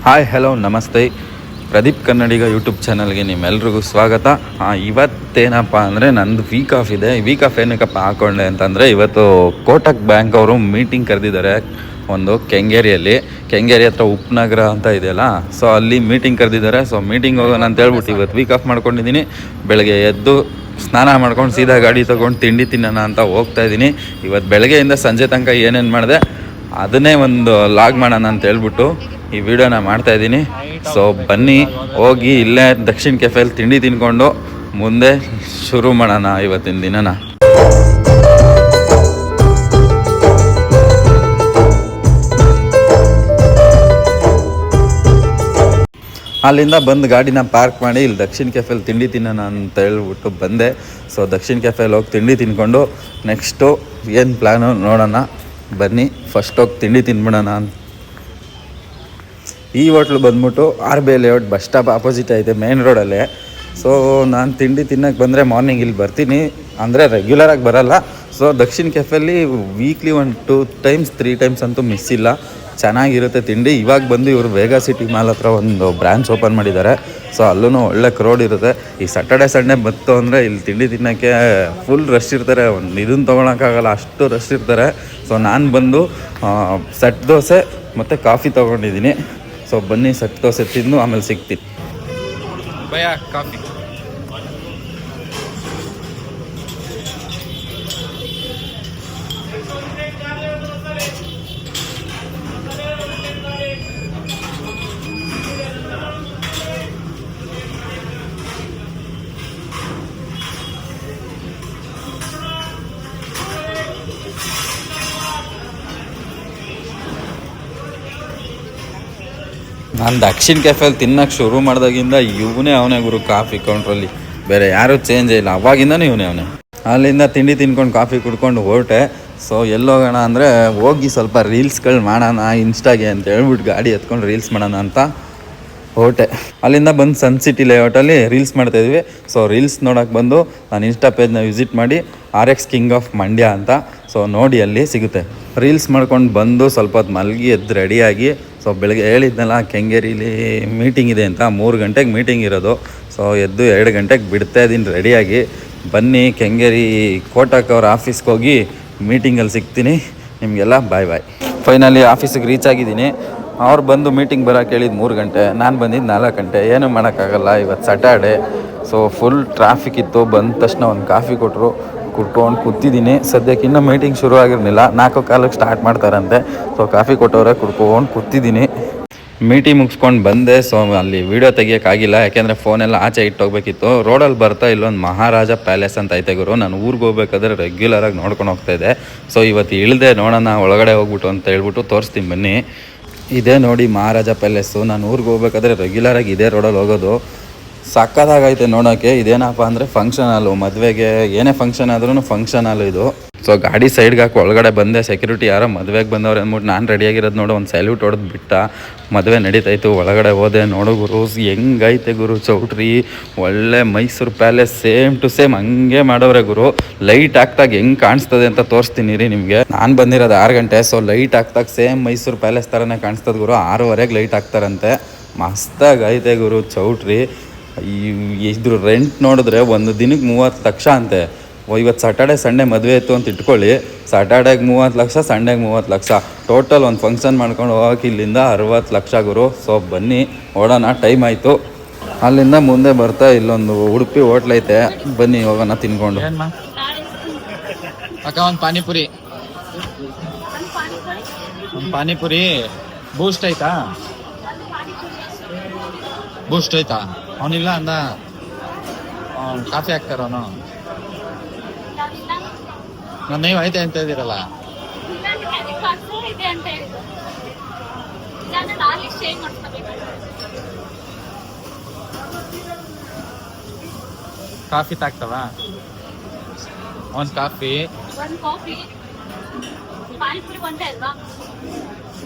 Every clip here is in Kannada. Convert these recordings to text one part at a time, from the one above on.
ಹಾಯ್ ಹಲೋ ನಮಸ್ತೆ. ಪ್ರದೀಪ್ ಕನ್ನಡಿಗ ಯೂಟ್ಯೂಬ್ ಚಾನಲ್ಗೆ ನಿಮ್ಮೆಲ್ರಿಗೂ ಸ್ವಾಗತ. ಇವತ್ತೇನಪ್ಪ ಅಂದರೆ ನಂದು ವೀಕ್ ಆಫ್ ಇದೆ. ವೀಕ್ ಆಫ್ ಏನಕ್ಕಪ್ಪ ಹಾಕ್ಕೊಂಡೆ ಅಂತಂದರೆ ಇವತ್ತು ಕೋಟಕ್ ಬ್ಯಾಂಕ್ ಅವರು ಮೀಟಿಂಗ್ ಕರೆದಿದ್ದಾರೆ. ಒಂದು ಕೆಂಗೇರಿ ಹತ್ರ ಉಪನಗರ ಅಂತ ಇದೆಯಲ್ಲ, ಸೊ ಅಲ್ಲಿ ಮೀಟಿಂಗ್ ಕರೆದಿದ್ದಾರೆ. ಸೊ ಮೀಟಿಂಗ್ ಹೋಗೋಣ ಅಂತ ಹೇಳ್ಬಿಟ್ಟು ಇವತ್ತು ವೀಕ್ ಆಫ್ ಮಾಡ್ಕೊಂಡಿದ್ದೀನಿ. ಬೆಳಗ್ಗೆ ಎದ್ದು ಸ್ನಾನ ಮಾಡ್ಕೊಂಡು ಸೀದಾ ಗಾಡಿ ತೊಗೊಂಡು ತಿಂಡಿ ತಿನ್ನೋಣ ಅಂತ ಹೋಗ್ತಾಯಿದ್ದೀನಿ. ಇವತ್ತು ಬೆಳಗ್ಗೆಯಿಂದ ಸಂಜೆ ತನಕ ಏನೇನು ಮಾಡಿದೆ ಅದನ್ನೇ ಒಂದು ಲಾಗ್ ಮಾಡೋಣ ಅಂತ ಹೇಳ್ಬಿಟ್ಟು ಈ ವಿಡಿಯೋನ ಮಾಡ್ತಾಯಿದ್ದೀನಿ. ಸೊ ಬನ್ನಿ ಹೋಗಿ ಇಲ್ಲೇ ದಕ್ಷಿಣ ಕೆಫೆಯಲ್ಲಿ ತಿಂಡಿ ತಿನ್ಕೊಂಡು ಮುಂದೆ ಶುರು ಮಾಡೋಣ ಇವತ್ತಿನ ದಿನನ. ಅಲ್ಲಿಂದ ಬಂದು ಗಾಡಿನ ಪಾರ್ಕ್ ಮಾಡಿ ಇಲ್ಲಿ ದಕ್ಷಿಣ ಕೆಫೆಯಲ್ಲಿ ತಿಂಡಿ ತಿನ್ನೋಣ ಅಂತ ಹೇಳ್ಬಿಟ್ಟು ಬಂದೆ. ಸೊ ದಕ್ಷಿಣ ಕೆಫೆಯಲ್ಲಿ ಹೋಗಿ ತಿಂಡಿ ತಿನ್ಕೊಂಡು ನೆಕ್ಸ್ಟು ಏನು ಪ್ಲ್ಯಾನು ನೋಡೋಣ. ಬನ್ನಿ ಫಸ್ಟ್ ಹೋಗಿ ತಿಂಡಿ ತಿನ್ಬಿಡೋಣ ಅಂತ. ಈ ಹೋಟ್ಲು ಬಂದ್ಬಿಟ್ಟು RBI layout bus stop opposite ಐತೆ, ಮೇನ್ ರೋಡಲ್ಲೇ. ಸೊ ನಾನು ತಿಂಡಿ ತಿನ್ನೋಕ್ಕೆ ಬಂದರೆ ಮಾರ್ನಿಂಗ್ ಇಲ್ಲಿ ಬರ್ತೀನಿ, ಅಂದರೆ ರೆಗ್ಯುಲರಾಗಿ ಬರೋಲ್ಲ. ಸೊ ದಕ್ಷಿಣ ಕೆಫೆಯಲ್ಲಿ ವೀಕ್ಲಿ 1-2 ಟೈಮ್ಸ್ 3 ಟೈಮ್ಸ್ ಅಂತೂ ಮಿಸ್ ಇಲ್ಲ. ಚೆನ್ನಾಗಿರುತ್ತೆ ತಿಂಡಿ. ಇವಾಗ ಬಂದು ಇವರು ವೇಗಾ ಸಿಟಿ ಮಾಲ್ ಹತ್ರ ಒಂದು ಬ್ರಾಂಚ್ ಓಪನ್ ಮಾಡಿದ್ದಾರೆ. ಸೊ ಅಲ್ಲೂ ಒಳ್ಳೆ ಕ್ರೌಡ್ ಇರುತ್ತೆ. ಈ ಸ್ಯಾಟರ್ಡೆ ಸಂಡೇ ಬಂತು ಅಂದರೆ ಇಲ್ಲಿ ತಿಂಡಿ ತಿನ್ನೋಕ್ಕೆ ಫುಲ್ ರಶ್ ಇರ್ತಾರೆ. ಒಂದು ಇದನ್ನು ತೊಗೊಳಕ್ಕಾಗಲ್ಲ, ಅಷ್ಟು ರಶ್ ಇರ್ತಾರೆ. ಸೊ ನಾನು ಬಂದು ಸೆಟ್ ದೋಸೆ ಮತ್ತು ಕಾಫಿ ತೊಗೊಂಡಿದ್ದೀನಿ. ಸೊ ಬನ್ನಿ ಸೆಟ್ ದೋಸೆ ತಿಂದು ಆಮೇಲೆ ಸಿಗ್ತೀನಿ. ಭಯ ಕಾಫಿ. ನಾನು ದಕ್ಷಿಣ ಕೆಫೆಯಲ್ಲಿ ತಿನ್ನೋಕ್ಕೆ ಶುರು ಮಾಡಿದಾಗಿಂದ ಅವನೇ ಗುರು ಕಾಫಿ ಕೌಂಟ್ರಲ್ಲಿ, ಬೇರೆ ಯಾರೂ ಚೇಂಜೇ ಇಲ್ಲ. ಅವಾಗಿಂದನೂ ಅವನೇ. ಅಲ್ಲಿಂದ ತಿಂಡಿ ತಿನ್ಕೊಂಡು ಕಾಫಿ ಕುಡ್ಕೊಂಡು ಹೊರಟೆ. ಸೊ ಎಲ್ಲೋಗೋಣ ಅಂದರೆ ಹೋಗಿ ಸ್ವಲ್ಪ ರೀಲ್ಸ್ಗಳು ಮಾಡೋಣ ಇನ್ಸ್ಟಾಗೆ ಅಂತ ಹೇಳ್ಬಿಟ್ಟು ಗಾಡಿ ಎತ್ಕೊಂಡು ರೀಲ್ಸ್ ಮಾಡೋಣ ಅಂತ ಹೊರಟೆ. ಅಲ್ಲಿಂದ ಬಂದು ಸನ್ ಸಿಟಿ ಲೇಔಟಲ್ಲಿ ರೀಲ್ಸ್ ಮಾಡ್ತಾಯಿದ್ವಿ. ಸೊ ರೀಲ್ಸ್ ನೋಡೋಕ್ಕೆ ಬಂದು ನಾನು ಇನ್ಸ್ಟಾ ಪೇಜ್ನ ವಿಸಿಟ್ ಮಾಡಿ RX ಕಿಂಗ್ ಆಫ್ ಮಂಡ್ಯ ಅಂತ ಸೊ ನೋಡಿ ಅಲ್ಲಿ ಸಿಗುತ್ತೆ. ರೀಲ್ಸ್ ಮಾಡ್ಕೊಂಡು ಬಂದು ಸ್ವಲ್ಪ ಹೊತ್ತು ಮಲಗಿ ಎದ್ದು ರೆಡಿಯಾಗಿ, ಸೊ ಬೆಳಗ್ಗೆ ಹೇಳಿದ್ನಲ್ಲ ಕೆಂಗೇರಿಲಿ ಮೀಟಿಂಗ್ ಇದೆ ಅಂತ, 3 ಗಂಟೆಗೆ ಮೀಟಿಂಗ್ ಇರೋದು. ಸೊ ಎದ್ದು 2 ಗಂಟೆಗೆ ಬಿಡ್ತಾ ಇದ್ದೀನಿ ರೆಡಿಯಾಗಿ. ಬನ್ನಿ ಕೆಂಗೇರಿ ಕೋಟಕ್ ಅವ್ರ ಆಫೀಸ್ಗೆ ಹೋಗಿ ಮೀಟಿಂಗಲ್ಲಿ ಸಿಗ್ತೀನಿ ನಿಮಗೆಲ್ಲ. ಬಾಯ್. ಫೈನಲಿ ಆಫೀಸಿಗೆ ರೀಚ್ ಆಗಿದ್ದೀನಿ. ಅವ್ರು ಬಂದು ಮೀಟಿಂಗ್ ಬರೋಕೆ ಹೇಳಿದ್ದು 3 ಗಂಟೆ, ನಾನು ಬಂದಿದ್ದು 4 ಗಂಟೆ. ಏನೂ ಮಾಡೋಕ್ಕಾಗಲ್ಲ, ಇವತ್ತು ಸ್ಯಾಟರ್ಡೆ. ಸೊ ಫುಲ್ ಟ್ರಾಫಿಕ್ ಇತ್ತು. ಬಂದ ತಕ್ಷಣ ಒಂದು ಕಾಫಿ ಕೊಟ್ಟರು, ಕುಟ್ಕೊಂಡು ಕೂತಿದ್ದೀನಿ. ಸದ್ಯಕ್ಕೆ ಇನ್ನೂ ಮೀಟಿಂಗ್ ಶುರು ಆಗಿರಲಿಲ್ಲ, 4:15 ಸ್ಟಾರ್ಟ್ ಮಾಡ್ತಾರಂತೆ. ಸೊ ಕಾಫಿ ಕೊಟ್ಟವ್ರೆ, ಕುಡ್ಕೊಂಡು ಕೂತಿದ್ದೀನಿ. ಮೀಟಿಂಗ್ ಮುಗಿಸ್ಕೊಂಡು ಬಂದೆ. ಸೊ ಅಲ್ಲಿ ವೀಡಿಯೋ ತೆಗಿಯೋಕ್ಕಾಗಿಲ್ಲ, ಯಾಕೆಂದರೆ ಫೋನೆಲ್ಲ ಆಚೆ ಇಟ್ಟೋಗ್ಬೇಕಿತ್ತು. ರೋಡಲ್ಲಿ ಬರ್ತಾ ಇಲ್ಲೊಂದು ಮಹಾರಾಜ ಪ್ಯಾಲೇಸ್ ಅಂತ ಐತೆ ಗುರು. ನಾನು ಊರಿಗೆ ಹೋಗ್ಬೇಕಾದ್ರೆ ರೆಗ್ಯುಲರಾಗಿ ನೋಡ್ಕೊಂಡು ಹೋಗ್ತಾಯಿದ್ದೆ. ಸೊ ಇವತ್ತು ಇಳಿದೆ, ನೋಡೋಣ ಒಳಗಡೆ ಹೋಗ್ಬಿಟ್ಟು ಅಂತ ಹೇಳ್ಬಿಟ್ಟು ತೋರಿಸ್ತೀನಿ ಬನ್ನಿ. ಇದೇ ನೋಡಿ ಮಹಾರಾಜ ಪ್ಯಾಲೇಸು. ನಾನು ಊರಿಗೆ ಹೋಗ್ಬೇಕಾದ್ರೆ ರೆಗ್ಯುಲರಾಗಿ ಇದೇ ರೋಡಲ್ಲಿ ಹೋಗೋದು. ಸಕ್ಕತ್ತಾಗೈತೆ ನೋಡೋಕ್ಕೆ. ಇದೇನಪ್ಪ ಅಂದರೆ ಫಂಕ್ಷನ್ ಹಾಲು, ಮದುವೆಗೆ ಏನೇ ಫಂಕ್ಷನ್ ಆದ್ರೂ ಫಂಕ್ಷನ್ ಹಾಲು ಇದು. ಸೊ ಗಾಡಿ ಸೈಡ್ಗೆ ಹಾಕಿ ಒಳಗಡೆ ಬಂದೆ. ಸೆಕ್ಯೂರಿಟಿ ಯಾರೋ ಮದುವೆಗೆ ಬಂದವ್ರು ಅಂದ್ಬಿಟ್ಟು ನಾನು ರೆಡಿಯಾಗಿರೋದು ನೋಡು ಒಂದು ಸಲ್ಯೂಟ್ ಹೊಡೆದು ಬಿಟ್ಟ. ಮದುವೆ ನಡೀತಾಯಿತ್ತು. ಒಳಗಡೆ ಹೋದೆ. ನೋಡು ಗುರು ಹೆಂಗೈತೆ ಗುರು ಚೌಟ್ರಿ. ಒಳ್ಳೆ Mysuru palace same to same ಹಂಗೆ ಮಾಡವ್ರೆ ಗುರು. ಲೈಟ್ ಹಾಕ್ದಾಗ ಹೆಂಗೆ ಕಾಣಿಸ್ತದೆ ಅಂತ ತೋರಿಸ್ತೀನಿ ರೀ ನಿಮಗೆ. ನಾನು ಬಂದಿರೋದು 6 ಗಂಟೆ. ಸೊ ಲೈಟ್ ಹಾಕ್ದಾಗ ಸೇಮ್ ಮೈಸೂರು ಪ್ಯಾಲೇಸ್ ಥರನೇ ಕಾಣಿಸ್ತದೆ ಗುರು. 6:15ಗೆ ಲೈಟ್ ಹಾಕ್ತಾರಂತೆ. ಮಸ್ತಾಗೈತೆ ಗುರು ಚೌಟ್ರಿ. ಇದ್ರ ರೆಂಟ್ ನೋಡಿದ್ರೆ ಒಂದು ದಿನಕ್ಕೆ 30 ಲಕ್ಷ ಅಂತೆ. ಇವತ್ತು ಸ್ಯಾಟರ್ಡೆ ಸಂಡೇ ಮದುವೆ ಇತ್ತು ಅಂತ ಇಟ್ಕೊಳ್ಳಿ. ಸ್ಯಾಟರ್ಡೆಗೆ 30 ಲಕ್ಷ, ಸಂಡೇಗೆ 30 ಲಕ್ಷ, ಟೋಟಲ್ ಒಂದು ಫಂಕ್ಷನ್ ಮಾಡ್ಕೊಂಡು ಹೋಗೋಕೆ ಇಲ್ಲಿಂದ 60 ಲಕ್ಷ ಗುರು. ಸೊ ಬನ್ನಿ ಓಡೋಣ, ಟೈಮ್ ಆಯಿತು. ಅಲ್ಲಿಂದ ಮುಂದೆ ಬರ್ತಾ ಇಲ್ಲೊಂದು ಉಡುಪಿ ಹೋಟ್ಲೈತೆ, ಬನ್ನಿ ಹೋಗೋಣ ತಿನ್ಕೊಂಡು. ಅಕ್ಕ ಒಂದು ಪಾನಿಪುರಿ ಬೂಸ್ಟ್ ಆಯ್ತಾ? ಬೂಸ್ಟ್ ಆಯ್ತಾ? ಅವನಿಲ್ಲ ಅಂದ ಕಾಫಿ ಹಾಕ್ತಾರ ಅವನು. ನೀವು ಐತೆ ಅಂತ ಇದ್ದೀರಲ್ಲ. ಕಾಫಿ ತಾಕ್ತವ? ಒಂದು ಕಾಫಿ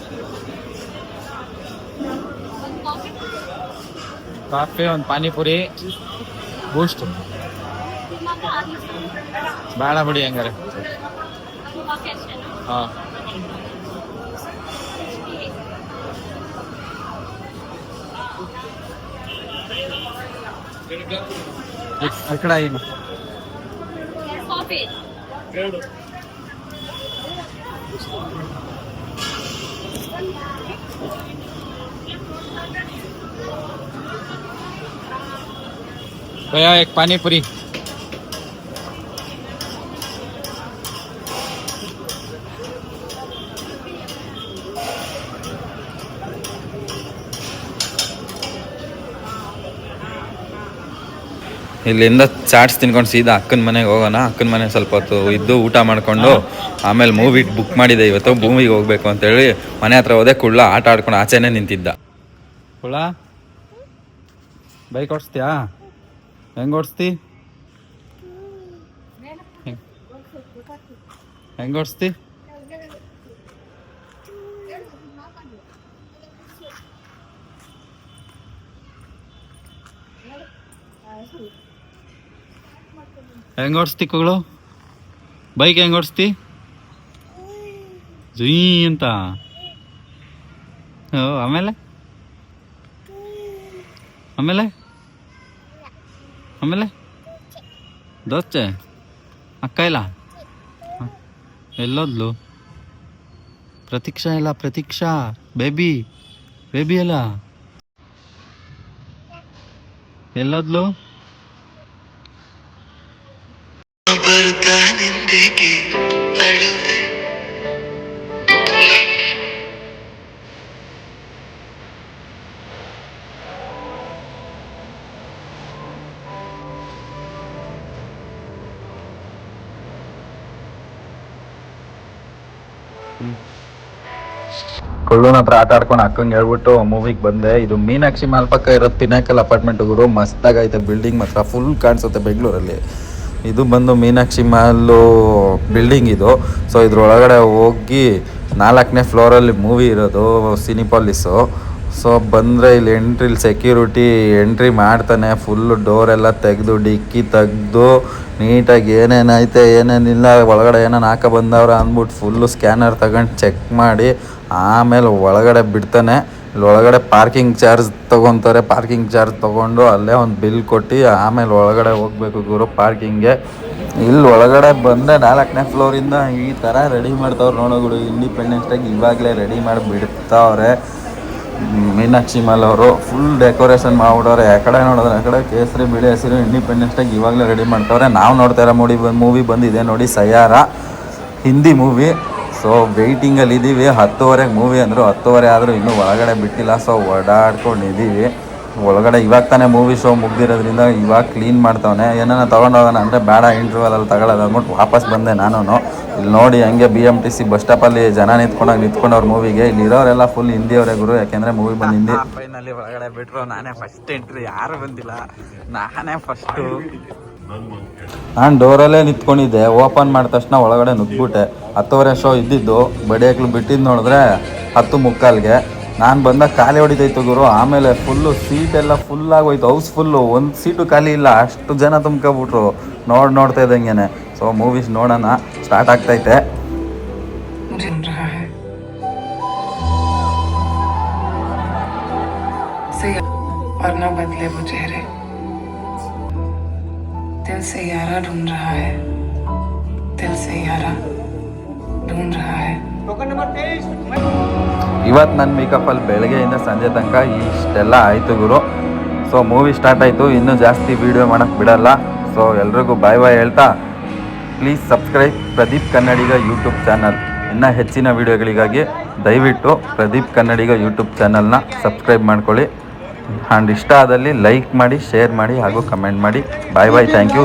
ಕಾಫಿ, ಒಂದು ಪಾನಿಪುರಿ, ಬೂಸ್ಟ್. ಬೇಡ ಬಿಡಿ ಹಂಗಾರೆ. ಹಾಂ ఇక్కడ అయిన भैया एक पानी पूरी ಇಲ್ಲಿಂದ ಚಾಟ್ಸ್ ತಿನ್ಕೊಂಡು ಸೀದಾ ಅಕ್ಕನ ಮನೆಗೆ ಹೋಗೋಣ. ಅಕ್ಕನ ಮನೆ ಸ್ವಲ್ಪ ಹೊತ್ತು ಇದ್ದು ಊಟ ಮಾಡ್ಕೊಂಡು ಆಮೇಲೆ ಮೂವಿ ಬುಕ್ ಮಾಡಿದೆ ಇವತ್ತು. ಮೂವಿಗೆ ಹೋಗ್ಬೇಕು ಅಂತೇಳಿ ಮನೆ ಹತ್ರ ಹೋದೆ. ಕುಳ್ಳ ಆಟ ಆಡ್ಕೊಂಡು ಆಚೆನೇ ನಿಂತಿದ್ದ. ಕುಳ್ಳ ಬೈಕ್ ಓಡಿಸ್ತೀಯಾ? ಹೆಂಗೆ ಓಡಿಸ್ತಿ? ಹೆಂಗೆ ಓಡಿಸ್ತಿ? ಹೆಂಗೆ ಓಡಿಸ್ತಿ ಕುಗಳು? ಬೈಕ್ ಹೆಂಗೆ ಓಡಿಸ್ತಿ? ಜುಯ್ ಅಂತ. ಓ ಆಮೇಲೆ ಆಮೇಲೆ ಆಮೇಲೆ ದೋಸ್ತೆ ಅಕ್ಕ ಇಲ್ಲ ಎಲ್ಲೋದ್ಲು? ಪ್ರತೀಕ್ಷಾ ಇಲ್ಲ. ಪ್ರತೀಕ್ಷಾ ಬೇಬಿ ಬೇಬಿ ಅಲ್ಲ ಎಲ್ಲೋದ್ಲು? ಕೊಳ್ಳೋನ ಹತ್ರ ಆಟ ಆಡ್ಕೊಂಡು ಅಕ್ಕಂಗೆ ಹೇಳ್ಬಿಟ್ಟು ಮೂವಿಗೆ ಬಂದೆ. ಇದು ಮೀನಾಕ್ಷಿ ಮಾಲ್ ಪಕ್ಕ ಇರೋದು ಪಿನಾಕಲ್ ಅಪಾರ್ಟ್ಮೆಂಟ್ ಗುರು. ಮಸ್ತಾಗೈತೆ ಬಿಲ್ಡಿಂಗ್, ಮಾತ್ರ ಫುಲ್ ಕಾಣಿಸುತ್ತೆ ಬೆಂಗಳೂರಲ್ಲಿ. ಇದು ಬಂದು ಮೀನಾಕ್ಷಿ ಮಾಲು ಬಿಲ್ಡಿಂಗ್ ಇದು. ಸೊ ಇದ್ರೊಳಗಡೆ ಹೋಗಿ 4ನೇ ಫ್ಲೋರಲ್ಲಿ ಮೂವಿ ಇರೋದು, ಸಿನಿಪಾಲಿಸು. ಸೊ ಬಂದರೆ ಇಲ್ಲಿ ಸೆಕ್ಯೂರಿಟಿ ಎಂಟ್ರಿ ಮಾಡ್ತಾನೆ. ಫುಲ್ಲು ಡೋರೆಲ್ಲ ತೆಗೆದು ಡಿಕ್ಕಿ ತೆಗೆದು ನೀಟಾಗಿ ಏನೇನೈತೆ ಏನೇನಿಲ್ಲ ಒಳಗಡೆ ಏನೇನು ಬಂದವ್ರ ಅಂದ್ಬಿಟ್ಟು ಫುಲ್ಲು ಸ್ಕ್ಯಾನರ್ ತಗೊಂಡು ಚೆಕ್ ಮಾಡಿ ಆಮೇಲೆ ಒಳಗಡೆ ಬಿಡ್ತಾನೆ. ಇಲ್ಲಿ ಒಳಗಡೆ ಪಾರ್ಕಿಂಗ್ ಚಾರ್ಜ್ ತೊಗೊತಾರೆ. ಪಾರ್ಕಿಂಗ್ ಚಾರ್ಜ್ ತೊಗೊಂಡು ಅಲ್ಲೇ ಒಂದು ಬಿಲ್ ಕೊಟ್ಟು ಆಮೇಲೆ ಒಳಗಡೆ ಹೋಗಬೇಕು ಗುರು ಪಾರ್ಕಿಂಗ್ಗೆ. ಇಲ್ಲಿ ಒಳಗಡೆ ಬಂದರೆ 4ನೇ ಫ್ಲೋರಿಂದ ಈ ಥರ ರೆಡಿ ಮಾಡ್ತಾವ್ರು ನೋಡೋಗಳು. ಇಂಡಿಪೆಂಡೆನ್ಸ್ ಡೇಗೆ ಇವಾಗಲೇ ರೆಡಿ ಮಾಡಿ ಬಿಡ್ತಾವ್ರೆ ಮೀನಾಕ್ಷಿ ಮಾಲ್ ಅವರು. ಫುಲ್ ಡೆಕೋರೇಷನ್ ಮಾಡ್ಬಿಟ್ಟವ್ರೆ. ಆ ಕಡೆ ನೋಡಿದ್ರೆ ಆ ಕಡೆ ಕೇಸರಿ ಬಿಳಿ ಹಸಿರು ಇಂಡಿಪೆಂಡೆನ್ಸ್ ಡೇಗೆ ಇವಾಗಲೇ ರೆಡಿ ಮಾಡ್ತಾವ್ರೆ. ನಾವು ನೋಡ್ತಾ ಇರೋ ಮೂವಿ ಬಂದಿದೆ ನೋಡಿ, ಸಯ್ಯಾರ, ಹಿಂದಿ ಮೂವಿ. ಸೊ ವೆಯ್ಟಿಂಗಲ್ಲಿ ಇದ್ದೀವಿ. 10:30ಗೆ ಮೂವಿ ಅಂದರು. 10:30 ಆದರೂ ಇನ್ನೂ ಒಳಗಡೆ ಬಿಟ್ಟಿಲ್ಲ. ಸೊ ಓಡಾಡ್ಕೊಂಡಿದ್ದೀವಿ ಒಳಗಡೆ. ಇವಾಗ ತಾನೇ ಮೂವಿ ಶೋ ಮುಗ್ದಿರೋದ್ರಿಂದ ಇವಾಗ ಕ್ಲೀನ್ ಮಾಡ್ತಾವನೆ. ಏನಾರ ತೊಗೊಂಡೋಗೋಣ ಅಂದರೆ ಬೇಡ, ಇಂಟರ್ವಲಲ್ಲಿ ತಗೊಳ್ಳೋದು ಅಂದ್ಬಿಟ್ಟು ವಾಪಸ್ ಬಂದೆ ನಾನು. ಇಲ್ಲಿ ನೋಡಿ ಹಂಗೆ BMTC ಬಸ್ ಸ್ಟಾಪಲ್ಲಿ ಜನ ನಿಂತ್ಕೊಂಡವ್ರ ಮೂವಿಗೆ. ಇಲ್ಲಿ ಇರೋರೆಲ್ಲ ಫುಲ್ ಹಿಂದಿಯವರೇ ಗುರು, ಯಾಕೆಂದರೆ ಮೂವಿ ಬಂದು ಹಿಂದಿ. ಫೈನಲ್ಲಿ ಒಳಗಡೆ ಬಿಟ್ಟರು. ನಾನೇ ಫಸ್ಟ್ ಎಂಟ್ರಿ, ಯಾರು ಬಂದಿಲ್ಲ, ನಾನೇ ಫಸ್ಟು. ನಾನು ಡೋರಲ್ಲೇ ನಿಂತ್ಕೊಂಡಿದ್ದೆ. ಓಪನ್ ಮಾಡಿದ ತಕ್ಷಣ ಒಳಗಡೆ ನುಗ್ಬಿಟ್ಟೆ. 10:30 ಶೋ ಇದ್ದಿದ್ದು, ಬಡಿಯಕ್ಲು ಬಿಟ್ಟಿದ್ದು ನೋಡಿದ್ರೆ 10:45ಗೆ. ನಾನು ಬಂದಾಗ ಖಾಲಿ ಹೊಡಿತೈತು ಗುರು. ಆಮೇಲೆ ಫುಲ್ಲು ಸೀಟೆಲ್ಲ ಫುಲ್ಲಾಗೋಯ್ತು, ಹೌಸ್ಫುಲ್ಲು. ಒಂದು ಸೀಟು ಖಾಲಿ ಇಲ್ಲ, ಅಷ್ಟು ಜನ ತುಂಬ್ಕೊಬಿಟ್ರು ನೋಡ್ತಾ ಇದ್ದಂಗೆ. ಸೊ ಮೂವೀಸ್ ನೋಡೋಣ, ಸ್ಟಾರ್ಟ್ ಆಗ್ತೈತೆ. और न बदले वो चेहरे, दिल से यारा ढूंढ रहा है, दिल से यारा ढूंढ रहा है. ಇವತ್ತು ನನ್ನ ಮೇಕಪ್ಪಲ್ಲಿ ಬೆಳಗ್ಗೆಯಿಂದ ಸಂಜೆ ತನಕ ಇಷ್ಟೆಲ್ಲ ಆಯಿತು ಗುರು. ಸೊ ಮೂವಿ ಸ್ಟಾರ್ಟ್ ಆಯಿತು. ಇನ್ನೂ ಜಾಸ್ತಿ ವೀಡಿಯೋ ಮಾಡೋಕ್ಕೆ ಬಿಡಲ್ಲ. ಸೊ ಎಲ್ರಿಗೂ ಬಾಯ್ ಹೇಳ್ತಾ, please subscribe Pradeep Kannadiga YouTube channel. ಇನ್ನೂ ಹೆಚ್ಚಿನ ವೀಡಿಯೋಗಳಿಗಾಗಿ ದಯವಿಟ್ಟು ಪ್ರದೀಪ್ ಕನ್ನಡಿಗ ಯೂಟ್ಯೂಬ್ ಚಾನಲ್ನ ಸಬ್ಸ್ಕ್ರೈಬ್ ಮಾಡ್ಕೊಳ್ಳಿ. ಆ್ಯಂಡ್ ಇಷ್ಟ ಆದಲ್ಲಿ ಲೈಕ್ ಮಾಡಿ, ಶೇರ್ ಮಾಡಿ ಹಾಗೂ ಕಮೆಂಟ್ ಮಾಡಿ. Bye thank you.